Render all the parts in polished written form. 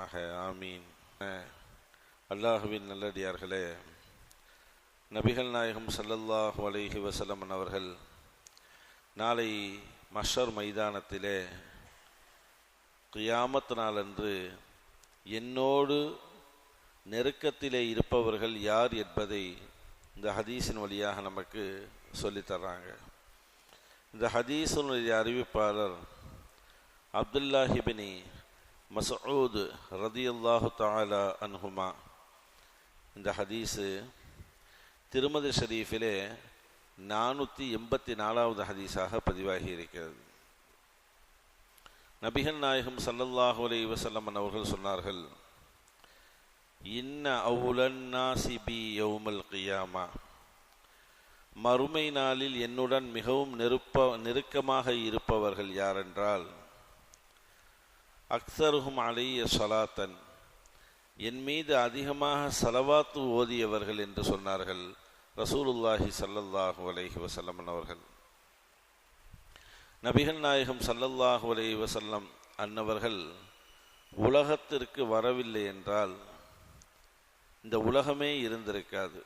செய்வானாக. ஆமீன். அல்லாஹுவின் நல்லடியார்களே, நபிகள் நாயகம் ஸல்லல்லாஹு அலைஹி வஸல்லம் அவர்கள் நாளை மஹ்ஷர் மைதானத்திலே கியாமத் நாளன்று என்னோடு நெருக்கத்திலே இருப்பவர்கள் யார் என்பதை இந்த ஹதீஸின் வழியாக நமக்கு சொல்லித்தர்றாங்க. இந்த ஹதீஸினுடைய அறிவிப்பாளர் அப்துல்லாஹி பின் மஸ்ஊத் ரதியல்லாஹு தஆலா அன்ஹுமா. இந்த ஹதீஸு திருமதி ஷரீஃபிலே 484வது ஹதீஸாக பதிவாகி இருக்கிறது. நபிகள் நாயகம் ஸல்லல்லாஹு அலைஹி வஸல்லம் அவர்கள் சொன்னார்கள், இன்ன அவுலன் நாஸி பி யௌமல் கியாமா, மறுமை நாளில் என்னுடன் மிகவும் நெருக்கமாக இருப்பவர்கள் யாரென்றால், அக்ஸருஹும் அலைய ஸலாத்தன், என் மீது அதிகமாக ஸலவாத்து ஓதியவர்கள் என்று சொன்னார்கள் ரசூலுல்லாஹி ஸல்லல்லாஹு அலைஹி வஸல்லம் அவர்கள். நபிகள் நாயகம் ஸல்லல்லாஹு அலைஹி வஸல்லம் அன்னவர்கள் உலகத்திற்கு வரவில்லை என்றால் இந்த உலகமே இருந்திருக்காது.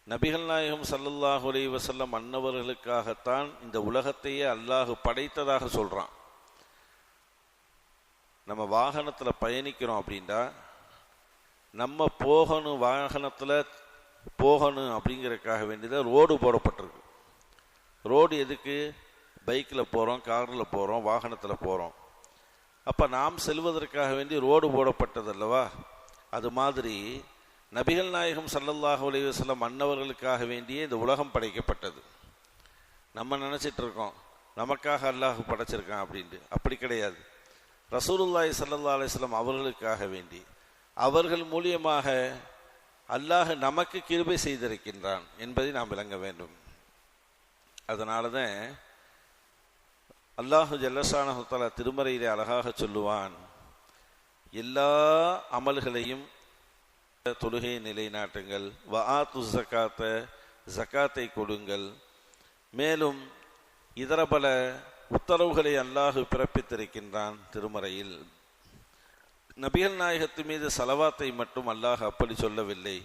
நபிகள் நாயகம் ஸல்லல்லாஹு அலைஹி வஸல்லம் அன்னவர்களுக்காகத்தான் இந்த உலகத்தையே அல்லாஹ் படைத்ததாக சொல்கிறான். நம்ம வாகனத்தில் பயணிக்கிறோம் அப்படின்னா நம்ம போகணும், வாகனத்தில் போகணும் அப்படிங்கிறதுக்காக வேண்டியதான் ரோடு போடப்பட்டிருக்கு. ரோடு எதுக்கு? பைக்கில் போகிறோம், காரில் போகிறோம், வாகனத்தில் போகிறோம். அப்போ நாம் செல்வதற்காக வேண்டி ரோடு போடப்பட்டது அல்லவா? அது மாதிரி நபிகள் நாயகம் ஸல்லல்லாஹு அலைஹி வஸல்லம் அன்னவர்களுக்காக வேண்டியே இந்த உலகம் படைக்கப்பட்டது. நம்ம நினச்சிட்டு இருக்கோம் நமக்காக அல்லாஹ் படைச்சிருக்கான் அப்படின்ட்டு. அப்படி கிடையாது. ரசூலுல்லாஹி ஸல்லல்லாஹு அலைஹி வஸல்லம் அவர்களுக்காக வேண்டி, அவர்கள் மூலியமாக அல்லாஹ் நமக்கு கிருபை செய்திருக்கின்றான் என்பதை நாம் விளங்க வேண்டும். அதனால தான் அல்லாஹு ஜல்லஷானஹு தஆலா திருமறையிலே அழகாக சொல்லுவான், எல்லா அமல்களையும் தொழுகையை நிலைநாட்டுங்கள், வஆத்து ஸகாத்த, ஜகாத்தை கொடுங்கள், மேலும் இதர பல உத்தரவுகளை அல்லாஹ் பிறப்பித்திருக்கின்றான் திருமறையில். நபிகள் நாயகத்து மீது ஸலவாத்தை மட்டும் அல்லாஹ் அப்படி சொல்லவில்லை.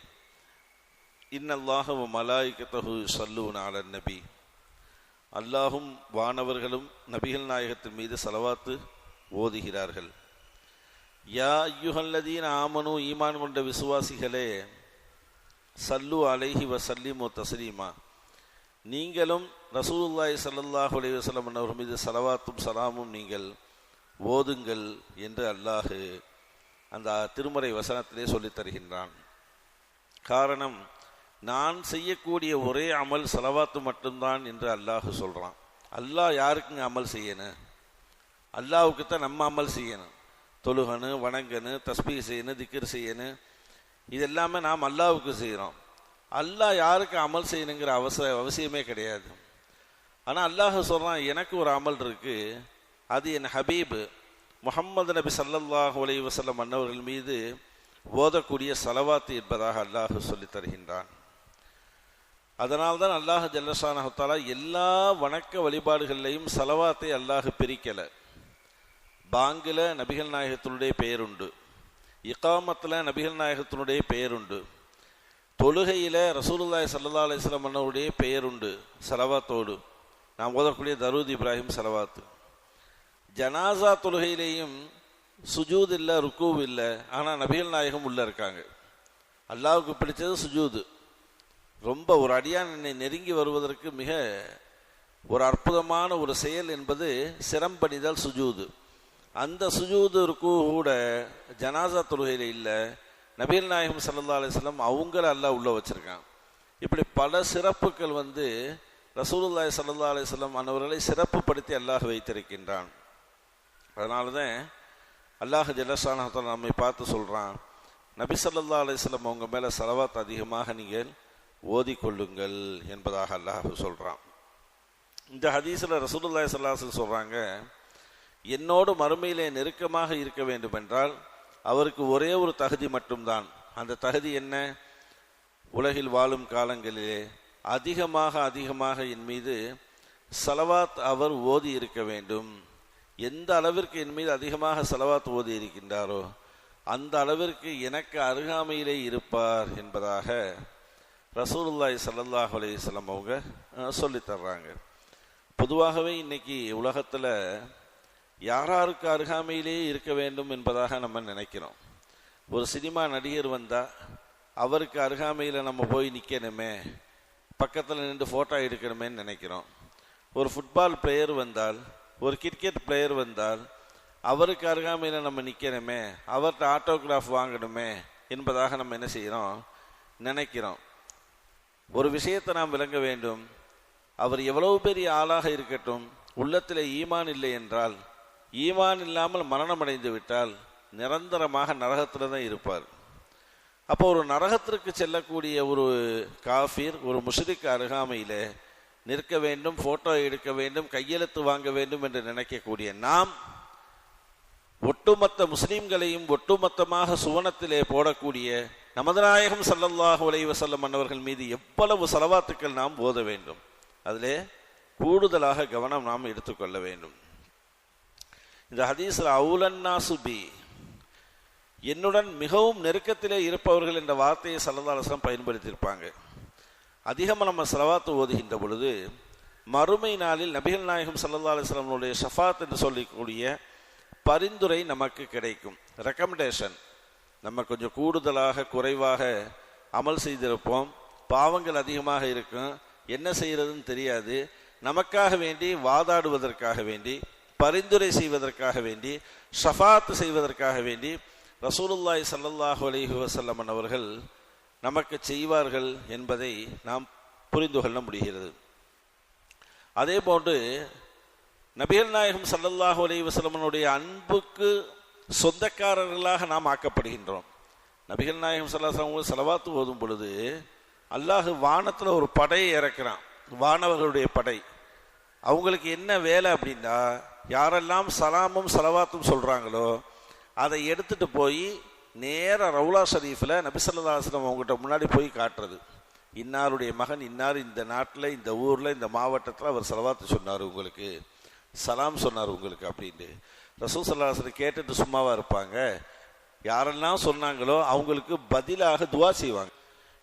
இன்னல்லாஹ வ மலாயிகத்தஹு யுஸல்லூன அலன் நபி, அல்லாஹும் வானவர்களும் நபிகள் நாயகத்தின் மீது ஸலவாத்து ஓதுகிறார்கள். யா அய்யுஹல்லதீன ஆமனு, ஈமான் கொண்ட விசுவாசிகளே, சல்லு அலைஹி வஸல்லிமு தஸ்லீமா, நீங்களும் ரசூலுல்லாஹி ஸல்லல்லாஹு அலைஹி வஸல்லம் அவர்கள் மீது ஸலவாத்தும் சலாமும் நீங்கள் ஓதுங்கள் என்று அல்லாஹ் அந்த திருமறை வசனத்திலே சொல்லித் தருகின்றான். காரணம், நான் செய்யக்கூடிய ஒரே அமல் ஸலவாத்து மட்டும்தான் என்று அல்லாஹ் சொல்கிறான். அல்லாஹ் யாருக்குங்க அமல் செய்யணும்? அல்லாஹுக்கு தான் நம்ம அமல் செய்யணும். தொழுகணும், வணங்கணும், தஸ்பீஹ் செய்யணும், திக்ர் செய்யணும், இது எல்லாமே நாம் அல்லாஹுக்கு செய்கிறோம். அல்லாஹ் யாருக்கு அமல் செய்யணுங்கிற அவசியமே கிடையாது. ஆனால் அல்லாஹ் சொல்கிறான், எனக்கு ஒரு அமல் இருக்குது, அது என் ஹபீபு முஹம்மது நபி ஸல்லல்லாஹு அலைஹி வஸல்லம் அன்னவர்கள் மீது ஓதக்கூடிய ஸலவாத்து என்பதாக அல்லாஹ் சொல்லித் தருகின்றான். அதனால்தான் அல்லாஹ் ஜல்லஷானஹு தஆலா எல்லா வணக்க வழிபாடுகளிலையும் ஸலவாத்தை அல்லாஹ் பிரிக்கலை. பாங்கில் நபிகள் நாயகத்தினுடைய பெயருண்டு, இகாமத்தில் நபிகள் நாயகத்தினுடைய பெயருண்டு, தொழுகையில் ரசூலுல்லாஹி ஸல்லல்லாஹு அலைஹி வஸல்லம் அன்னவருடைய பெயருண்டு ஸலவாத்தோடு நாம் ஓதக்கூடிய தரூத் இப்ராஹிம் ஸலவாத்து. ஜனாசா தொழுகையிலேயும் சுஜூத் இல்லை, ருக்கு இல்லை, ஆனால் நபிகள் நாயகம் உள்ளே இருக்காங்க. அல்லாஹுக்கு பிடிச்சது சுஜூது. ரொம்ப ஒரு அடியான் என்னை நெருங்கி வருவதற்கு மிக ஒரு அற்புதமான ஒரு செயல் என்பது சிரம்பணிதல் சுஜூது. அந்த சுஜூது ருக்கு கூட ஜனாசா தொழுகையில் இல்லை. நபிகள் நாயகம் ஸல்லல்லாஹு அலைஹி வஸல்லம் அவங்கள அல்லாஹ் உள்ள வச்சிருக்கான். இப்படி பல சிறப்புகள் ரசூலுல்லாஹி ஸல்லல்லாஹு அலைஹி வஸல்லம் அன்னவர்களை சிறப்புப்படுத்தி அல்லாஹ் வைத்திருக்கின்றான். அதனால தான் அல்லாஹ் ஜல்லஷானஹு தஆலா நம்மை பார்த்து சொல்கிறான், நபி ஸல்லல்லாஹு அலைஹி வஸல்லம் அவங்க மேலே ஸலவாத் அதிகமாக நீங்கள் ஓதிக்கொள்ளுங்கள் என்பதாக அல்லாஹ் சொல்கிறான். இந்த ஹதீஸில் ரசூலுல்லாஹி ஸல்லல்லாஹு அலைஹி வஸல்லம் சொல்கிறாங்க, என்னோடு மறுமையிலே நெருக்கமாக இருக்க வேண்டும் என்றால் அவருக்கு ஒரே ஒரு தகுதி மட்டும்தான். அந்த தகுதி என்ன? உலகில் வாழும் காலங்களிலே அதிகமாக என் மீது ஸலவாத் அவர் ஓதி இருக்க வேண்டும். எந்த அளவிற்கு என் மீது அதிகமாக ஸலவாத் ஓதி இருக்கின்றாரோ அந்த அளவிற்கு எனக்கு அருகாமையிலே இருப்பார் என்பதாக ரசூலுல்லாஹி ஸல்லல்லாஹு அலைஹி வஸல்லம் அவங்க சொல்லி தர்றாங்க. பொதுவாகவே இன்னைக்கு உலகத்தில் யாராருக்கு அருகாமையிலே இருக்க வேண்டும் என்பதாக நம்ம நினைக்கிறோம். ஒரு சினிமா நடிகர் வந்தால் அவருக்கு அருகாமையில் நம்ம போய் நிற்கணுமே, பக்கத்தில் நின்று ஃபோட்டோ எடுக்கணுமேன்னு நினைக்கிறோம். ஒரு ஃபுட்பால் பிளேயர் வந்தால், ஒரு கிரிக்கெட் பிளேயர் வந்தால் அவருக்கு அருகாமையில் நம்ம நிற்கணுமே, அவர்கிட்ட ஆட்டோகிராஃப் வாங்கணுமே என்பதாக நம்ம என்ன செய்கிறோம், நினைக்கிறோம். ஒரு விஷயத்தை நாம் விளங்க வேண்டும். அவர் எவ்வளவு பெரிய ஆளாக இருக்கட்டும், உள்ளத்தில் ஈமான் இல்லை என்றால், ஈமான் இல்லாமல் மரணம் அடைந்து விட்டால் நிரந்தரமாக நரகத்தில் தான் இருப்பார். அப்போ ஒரு நரகத்திற்கு செல்லக்கூடிய ஒரு காஃபிர், ஒரு முஷ்ரிக் அருகாமையில் நிற்க வேண்டும், ஃபோட்டோ எடுக்க வேண்டும், கையெழுத்து வாங்க வேண்டும் என்று நினைக்கக்கூடிய நாம் ஒட்டுமொத்த முஸ்லீம்களையும் ஒட்டுமொத்தமாக சுவனத்திலே போடக்கூடிய நமது நாயகம் ஸல்லல்லாஹு அலைஹி வஸல்லம் அவர்கள் மீது எவ்வளவு ஸலவாத்துக்கள் நாம் ஓத வேண்டும், அதிலே கூடுதலாக கவனம் நாம் எடுத்துக்கொள்ள வேண்டும். இந்த ஹதீஸில் அவுலன்னாசு பி, என்னுடன் மிகவும் நெருக்கத்திலே இருப்பவர்கள் என்ற வார்த்தையை ஸல்லல்லாஹு அலைஹி வஸல்லம் பயன்படுத்தியிருப்பாங்க. அதிகமாக நம்ம ஸலவாத்து ஓதுகின்ற பொழுது மறுமை நாளில் நபிகள் நாயகம் ஸல்லல்லாஹு அலைஹி வஸல்லமுடைய ஷஃபாத் என்று சொல்லக்கூடிய பரிந்துரை நமக்கு கிடைக்கும். ரெக்கமெண்டேஷன். நம்ம கொஞ்சம் கூடுதலாக குறைவாக அமல் செய்திருப்போம், பாவங்கள் அதிகமாக இருக்கும், என்ன செய்கிறதுன்னு தெரியாது. நமக்காக வேண்டி வாதாடுவதற்காக வேண்டி, பரிந்துரை செய்வதற்காக வேண்டி, ஷஃபாத் செய்வதற்காக வேண்டி ரசூலுல்லாஹி ஸல்லல்லாஹு அலைஹி வஸல்லம் அவர்கள் நமக்கு செய்வார்கள் என்பதை நாம் புரிந்து கொள்ள முடிகிறது. அதே போன்று நபிகள் நாயகம் ஸல்லல்லாஹு அலைஹி வஸல்லமுடைய அன்புக்கு சொந்தக்காரர்களாக நாம் ஆக்கப்படுகின்றோம். நபிகள் நாயகம் ஸல்லல்லாஹு அலைஹி வஸல்லம் ஸலவாத்து ஓதும் பொழுது அல்லாஹ் வானத்தில் ஒரு படையை இறக்குறான், வானவர்களுடைய படை. அவங்களுக்கு என்ன வேலை அப்படின்னா, யாரெல்லாம் சலாமும் ஸலவாத்தும் சொல்கிறாங்களோ அதை எடுத்துட்டு போய் நேராக ரவுலா ஷரீஃபில் நபி ஸல்லல்லாஹு அலைஹி வஸல்லம் அவங்ககிட்ட முன்னாடி போய் காட்டுறது. இன்னாருடைய மகன் இன்னார் இந்த நாட்டில், இந்த ஊரில், இந்த மாவட்டத்தில் அவர் ஸலவாத்து சொன்னார், உங்களுக்கு சலாம் சொன்னார் உங்களுக்கு அப்படின்ட்டு. ரசூல் ஸல்லல்லாஹு அலைஹி வஸல்லம் கேட்டுட்டு சும்மாவாக இருப்பாங்க? யாரெல்லாம் சொன்னாங்களோ அவங்களுக்கு பதிலாக துவா செய்வாங்க.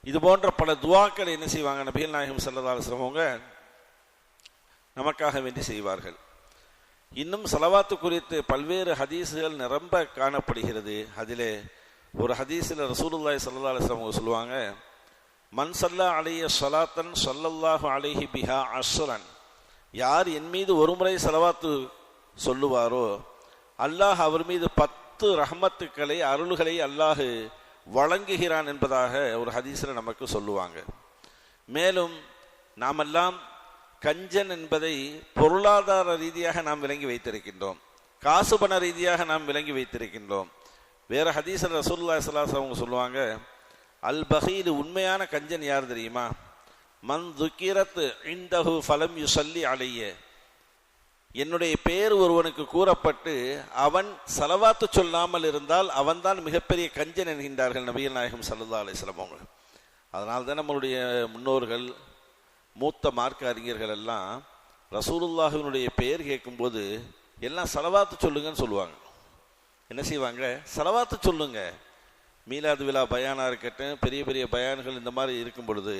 இது போன்ற பல துவாக்கள் என்ன செய்வாங்க, நபிகள் நாயகம் ஸல்லல்லாஹு அலைஹி வஸல்லம் அவங்க நமக்காக வேண்டி செய்வார்கள். இன்னும் ஸலவாத்து குறித்து பல்வேறு ஹதீஸுகள் நிரம்ப காணப்படுகிறது. அதிலே ஒரு ஹதீஸில் ரசூலுல்லாஹி ஸல்லல்லாஹு அலைஹி வஸல்லம் சொல்லுவாங்க, மன் ஸல்லா அலைஹி ஸலாத்தன் ஸல்லல்லாஹு அலைஹி பிஹா அஷ்ரன், யார் என் மீது ஒரு முறை ஸலவாத்து சொல்லுவாரோ அல்லாஹ் அவர் மீது 10 ரஹ்மத்துக்களை, அருள்களை அல்லாஹ் வழங்குகிறான் என்பதாக ஒரு ஹதீஸில் நமக்கு சொல்லுவாங்க. மேலும் நாமெல்லாம் கஞ்சன் என்பதை பொருளாதார ரீதியாக நாம் விளங்கி வைத்திருக்கின்றோம், காசு பண ரீதியாக நாம் விளங்கி வைத்திருக்கின்றோம். வேற ஹதீஸில் ரசூலுல்லாஹி ஸல்லல்லாஹு அலைஹி வஸல்லம் சொல்லுவாங்க, அல் பகீல், உண்மையான கஞ்சன் யார் தெரியுமா? மன் துக்கிரத் இந்தஹு ஃபலம் யுஸல்லி அலைய, என்னுடைய பேர் ஒருவனுக்கு கூறப்பட்டு அவன் ஸலவாத்து சொல்லாமல் இருந்தால் அவன்தான் மிகப்பெரிய கஞ்சன் என்கின்றார்கள் நபிகள் நாயகம் ஸல்லல்லாஹு அலைஹி வஸல்லம் அவங்க. அதனால்தான் நம்மளுடைய முன்னோர்கள், மூத்த மார்க்க அறிஞர்கள் எல்லாம் ரசூலுல்லாஹினுடைய பெயர் கேட்கும்போது எல்லாம் ஸலவாத்து சொல்லுங்கன்னு சொல்லுவாங்க. என்ன செய்வாங்க? ஸலவாத்து சொல்லுங்க. மீலாது விழா பயானாக இருக்கட்டும், பெரிய பெரிய பயான்கள் இந்த மாதிரி இருக்கும் பொழுது,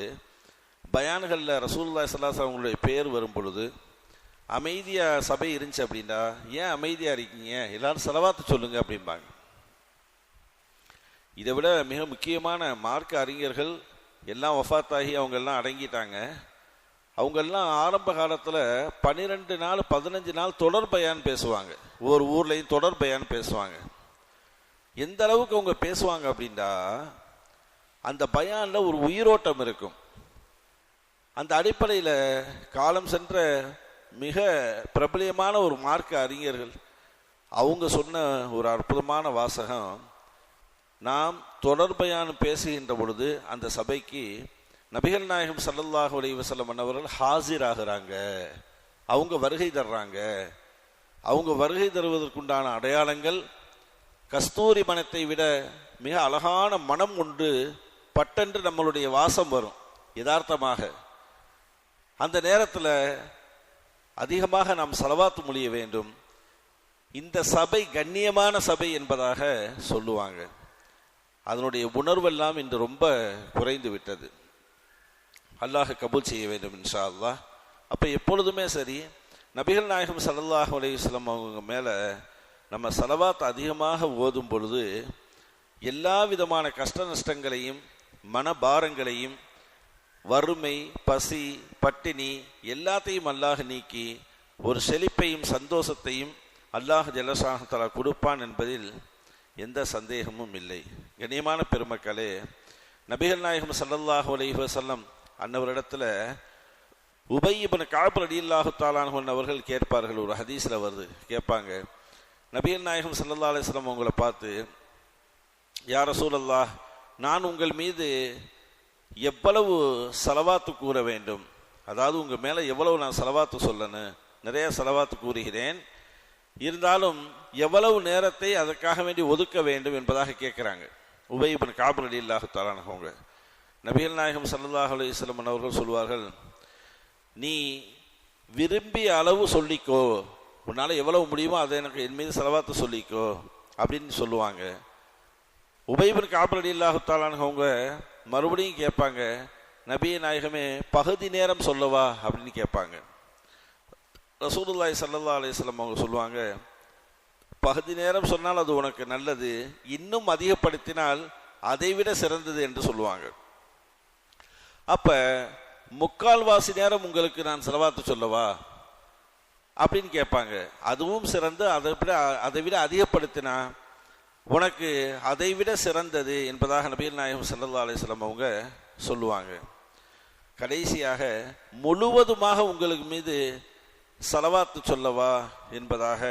பயான்களில் ரசூலுல்லாஹி ஸல்லல்லாஹு அலைஹி வஸல்லம் அவங்களுடைய பெயர் வரும் பொழுது அமைதியாக சபை இருந்துச்சு அப்படின்னா, ஏன் அமைதியாக இருக்கீங்க, எல்லாரும் ஸலவாத்து சொல்லுங்க அப்படிம்பாங்க. இதை விட மிக முக்கியமான மார்க்க அறிஞர்கள் எல்லாம் வஃபாத்தாகி அவங்கெல்லாம் அடங்கிட்டாங்க. அவங்கெல்லாம் ஆரம்ப காலத்தில் 12 நாள் 15 நாள் தொடர் பயான் பேசுவாங்க. ஒவ்வொரு ஊர்லேயும் தொடர் பயான் பேசுவாங்க. எந்த அளவுக்கு அவங்க பேசுவாங்க அப்படின்னா, அந்த பயானில் ஒரு உயிரோட்டம் இருக்கும். அந்த அடிப்படையில் காலம் சென்ற மிக பிரபலியமான ஒரு மார்க்க அறிஞர்கள் அவங்க சொன்ன ஒரு அற்புதமான வாசகம், நாம் தொடர் பயான் பேசுகின்ற பொழுது அந்த சபைக்கு நபிகள் நாயகம் ஸல்லல்லாஹு அலைஹி வஸல்லம் அவர்கள் ஹாசிர் ஆகிறாங்க, அவங்க வருகை தர்றாங்க. அவங்க வருகை தருவதற்குண்டான அடையாளங்கள் கஸ்தூரி மனத்தை விட மிக அழகான மனம் உண்டு பட்டென்று நம்மளுடைய வாசம் வரும் யதார்த்தமாக. அந்த நேரத்தில் அதிகமாக நாம் ஸலவாத்து மொழிய வேண்டும். இந்த சபை கண்ணியமான சபை என்பதாக சொல்லுவாங்க. அதனுடைய உணர்வெல்லாம் இன்று ரொம்ப குறைந்து விட்டது. அல்லாஹ் கபூல் செய்ய வேண்டும் இன்ஷா அல்லாஹ். அப்போ எப்பொழுதுமே சரி, நபிகள் நாயகம் ஸல்லல்லாஹு அலைஹி வஸல்லம் அவங்க மேலே நம்ம ஸலவாத் அதிகமாக ஓதும் பொழுது எல்லா விதமான கஷ்ட நஷ்டங்களையும் மனபாரங்களையும் வறுமை பசி பட்டினி எல்லாத்தையும் அல்லாஹ் நீக்கி ஒரு செழிப்பையும் சந்தோஷத்தையும் அல்லாஹ் ஜல்லஷானஹு தஆலா கொடுப்பான் என்பதில் எந்த சந்தேகமும் இல்லை. கண்ணியமான பெருமக்களே, நபிகள் நாயகம் ஸல்லல்லாஹு அலைஹி வஸல்லம் அன்னவரிடத்தில் உபய் இப்னு கஅப் ரலியல்லாஹு தஆலா அன்ஹு அவர்கள் கேட்பார்கள். ஒரு ஹதீஸில் வருது, கேட்பாங்க, நபிகள் நாயகம் ஸல்லல்லாஹு அலைஹி வஸல்லம் உங்களை பார்த்து, யா ரசூலல்லாஹ், நான் உங்கள் மீது எவ்வளவு ஸலவாத்து கூற வேண்டும், அதாவது உங்கள் மேலே எவ்வளவு நான் ஸலவாத்து சொல்லணும், நிறைய ஸலவாத்து கூறுகிறேன், இருந்தாலும் எவ்வளவு நேரத்தை அதற்காக வேண்டி ஒதுக்க வேண்டும் என்பதாக கேட்குறாங்க. உபய் இப்னு கஅப் ரலியல்லாஹு தஆலா அன்ஹு. நபிகள் நாயகம் ஸல்லல்லாஹு அலைஹி வஸல்லம் அவர்கள் சொல்வார்கள், நீ விரும்பிய அளவு சொல்லிக்கோ, உன்னால் எவ்வளவு முடியுமோ அதை எனக்கு என் மீது ஸலவாத்து சொல்லிக்கோ அப்படின்னு சொல்லுவாங்க. உபய் இப்னு கஅப் ரலியல்லாஹு தஆலா அன்ஹு மறுபடியும் கேட்பாங்க, நபியே நாயகமே பகுதி நேரம் சொல்லவா அப்படின்னு கேட்பாங்க. ரசூலுல்லாஹி ஸல்லல்லாஹு அலைஹி வஸல்லம் அவங்க சொல்லுவாங்க, பகுதி நேரம் சொன்னால் அது உனக்கு நல்லது, இன்னும் அதிகப்படுத்தினால் அதைவிட சிறந்தது என்று சொல்லுவாங்க. அப்ப முக்கால்வாசி நேரம் உங்களுக்கு நான் ஸலவாத்து சொல்லவா அப்படின்னு கேட்பாங்க. அதுவும் சிறந்து அதை விட அதிகப்படுத்தினா உனக்கு அதைவிட சிறந்தது என்பதாக நபிகள் நாயகம் ஸல்லல்லாஹு அலைஹி வஸல்லம் அவங்க சொல்லுவாங்க. கடைசியாக முழுவதுமாக உங்களுக்கு மீது ஸலவாத்து சொல்லவா என்பதாக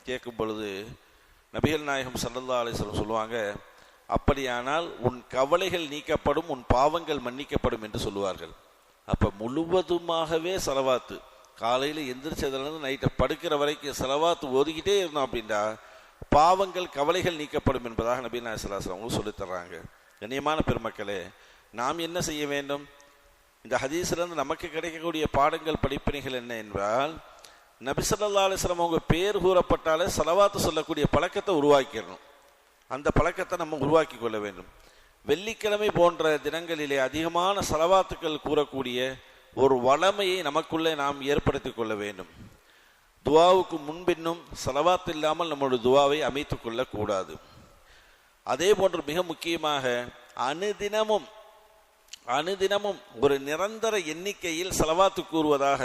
கேட்கும் பொழுது நபிகள் நாயகம் ஸல்லல்லாஹு அலைஹி வஸல்லம் சொல்லுவாங்க, அப்படியானால் உன் கவலைகள் நீக்கப்படும், உன் பாவங்கள் மன்னிக்கப்படும் என்று சொல்லுவார்கள். அப்போ முழுவதுமாகவே ஸலவாத்து, காலையில் எந்திரிச்சதுலேருந்து நைட்டை படுக்கிற வரைக்கும் ஸலவாத்து ஓதிக்கிட்டே இருந்தோம் அப்படின்னா பாவங்கள் கவலைகள் நீக்கப்படும் என்பதாக நபி நாயகம் ஸல்லல்லாஹு அலைஹி வஸல்லம் சொல்லித்தர்றாங்க. கண்ணியமான பெருமக்களே, நாம் என்ன செய்ய வேண்டும்? இந்த ஹதீஸிலிருந்து நமக்கு கிடைக்கக்கூடிய பாடங்கள் படிப்பினைகள் என்ன என்றால், நபி ஸல்லல்லாஹு அலைஹி வஸல்லம் அவங்க பேர் கூறப்பட்டாலே ஸலவாத்து சொல்லக்கூடிய பழக்கத்தை உருவாக்கிடணும். அந்த பழக்கத்தை நம்ம உருவாக்கி கொள்ள வேண்டும். வெள்ளிக்கிழமை போன்ற தினங்களிலே அதிகமான ஸலவாத்துக்கள் கூறக்கூடிய ஒரு வளமையை நமக்குள்ளே நாம் ஏற்படுத்தி கொள்ள வேண்டும். துவாவுக்கு முன்பின்னும் ஸலவாத் இல்லாமல் நம்முடைய துவாவை அமைத்து கொள்ளக்கூடாது. அதே போன்று மிக முக்கியமாக அனுதினமும் ஒரு நிரந்தர எண்ணிக்கையில் ஸலவாத்து கூறுவதாக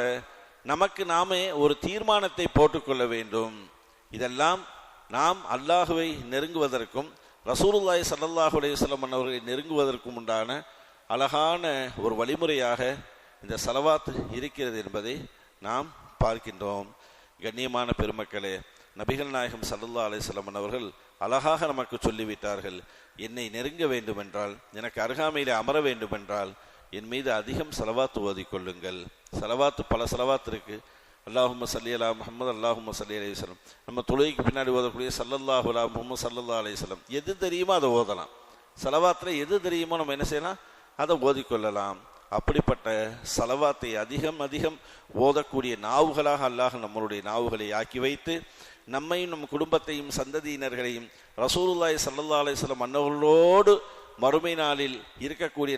நமக்கு நாமே ஒரு தீர்மானத்தை போட்டுக்கொள்ள வேண்டும். இதெல்லாம் நாம் அல்லாஹுவை நெருங்குவதற்கும் ரசூலுல்லாஹி ஸல்லல்லாஹு அலைஹி வஸல்லம் அவர்களை நெருங்குவதற்கும் உண்டான அழகான ஒரு வழிமுறையாக இந்த ஸலவாத் இருக்கிறது என்பதை நாம் பார்க்கின்றோம். கண்ணியமான பெருமக்களே, நபிகள் நாயகம் ஸல்லல்லாஹு அலைஹி வஸல்லம் அவர்கள் அழகாக நமக்கு சொல்லிவிட்டார்கள், என்னை நெருங்க வேண்டுமென்றால், எனக்கு அருகாமையிலே அமர வேண்டுமென்றால் என் மீது அதிகம் ஸலவாத்து ஓதிக்கொள்ளுங்கள். ஸலவாத்து பல ஸலவாத் இருக்கு. அல்லாஹும்ம ஸல்லி அலா முஹம்மது, அல்லாஹும்ம ஸல்லி அலைஹி வஸல்லம். நம்ம தொழுகைக்கு பின்னாடி ஓதக்கூடிய ஸல்லல்லாஹு அலா முஹம்மது ஸல்லல்லாஹு அலைஹி வஸல்லம், எது தெரியுமோ அதை ஓதலாம். ஸலவாத்தில் எது தெரியுமோ நம்ம என்ன செய்யலாம், அதை ஓதிக்கொள்ளலாம். அப்படிப்பட்ட ஸலவாத்தை அதிகம் ஓதக்கூடிய நாவுகளாக அல்லாஹ் நம்மளுடைய நாவுகளை ஆக்கி வைத்து நம்மையும் நம் குடும்பத்தையும் சந்ததியினர்களையும் ரசூலுல்லாஹி ஸல்லல்லாஹு அலைஹி வஸல்லம் அன்னவர்களோடு மறுமை நாளில் இருக்கக்கூடிய